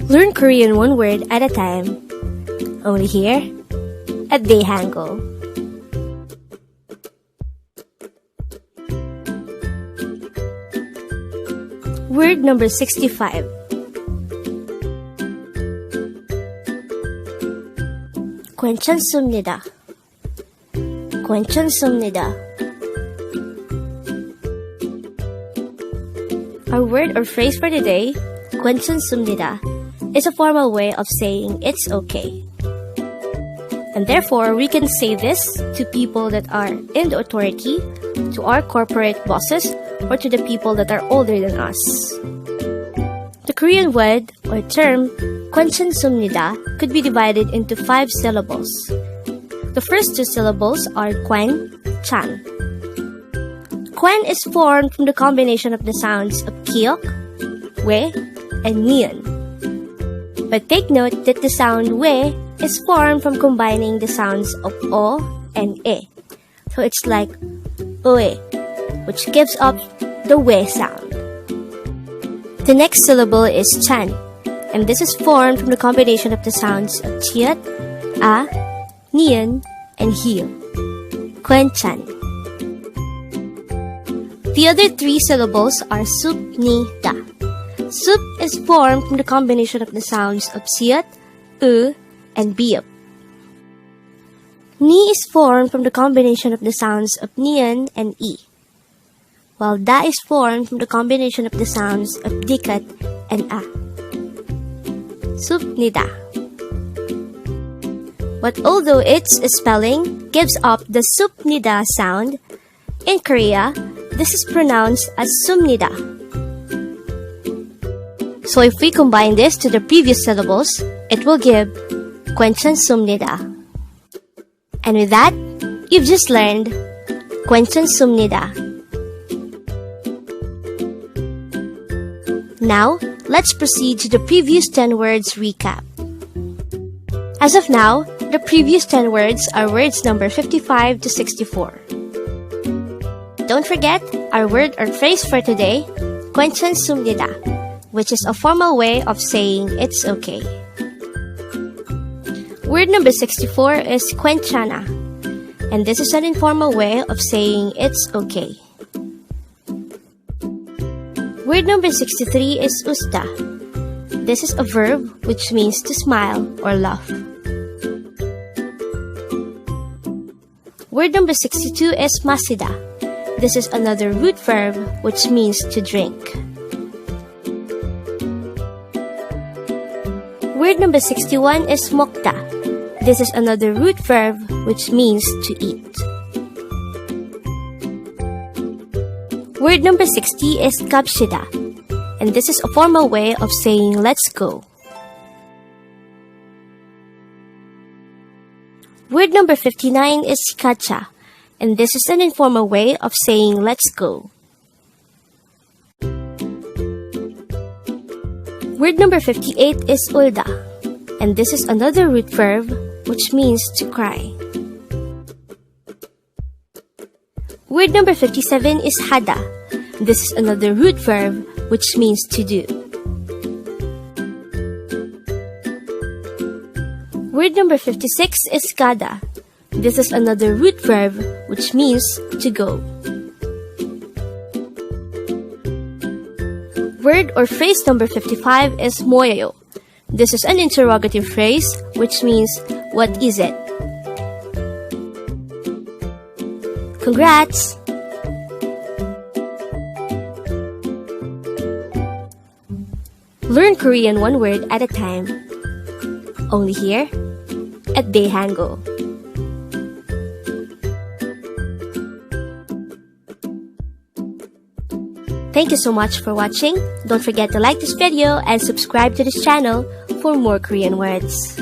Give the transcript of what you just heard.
Learn Korean one word at a time. Only here at Dae Hangul. Word number 65. Gwaenchanseupnida. Gwaenchanseupnida. Our word or phrase for today, 괜찮습니다, is a formal way of saying it's okay. And therefore, we can say this to people that are in the authority, to our corporate bosses, or to the people that are older than us. The Korean word or term, 괜찮습니다, could be divided into 5 syllables. The first 2 syllables are gwen, chan. Gwen is formed from the combination of the sounds of kiok, we, and nian. But take note that the sound we is formed from combining the sounds of o and e. So it's like ue, which gives up the we sound. The next syllable is chan, and this is formed from the combination of the sounds of tiat, a, nian, and hiu. Gwaenchan. The other 3 syllables are supnida. Sup is formed from the combination of the sounds of siat, and biup. Ni is formed from the combination of the sounds of nian and e, while da is formed from the combination of the sounds of dikat and a. Supnida. But although its spelling gives up the supnida sound, in Korea, this is pronounced as sumnida. So if we combine this to the previous syllables, it will give 괜찮습니다. And with that, you've just learned 괜찮습니다. Now, let's proceed to the previous 10 words recap. As of now, the previous 10 words are words number 55 to 64. Don't forget our word or phrase for today, 괜찮습니다, which is a formal way of saying it's okay. Word number 64 is 괜찮아, and this is an informal way of saying it's okay. Word number 63 is 웃다. This is a verb which means to smile or laugh. Word number 62 is 마시다. This is another root verb which means to drink. Word number 61 is 먹다. This is another root verb which means to eat. Word number 60 is 갑시다, and this is a formal way of saying let's go. Word number 59 is 가자, and this is an informal way of saying let's go. Word number 58 is 울다, and this is another root verb which means to cry. Word number 57 is 하다. This is another root verb which means to do. Word number 56 is 가다. This is another root verb which means to go. Word or phrase number 55 is 뭐예요. This is an interrogative phrase which means what is it? Congrats! Learn Korean one word at a time. Only here at Dae Hangul. Thank you so much for watching. Don't forget to like this video and subscribe to this channel for more Korean words.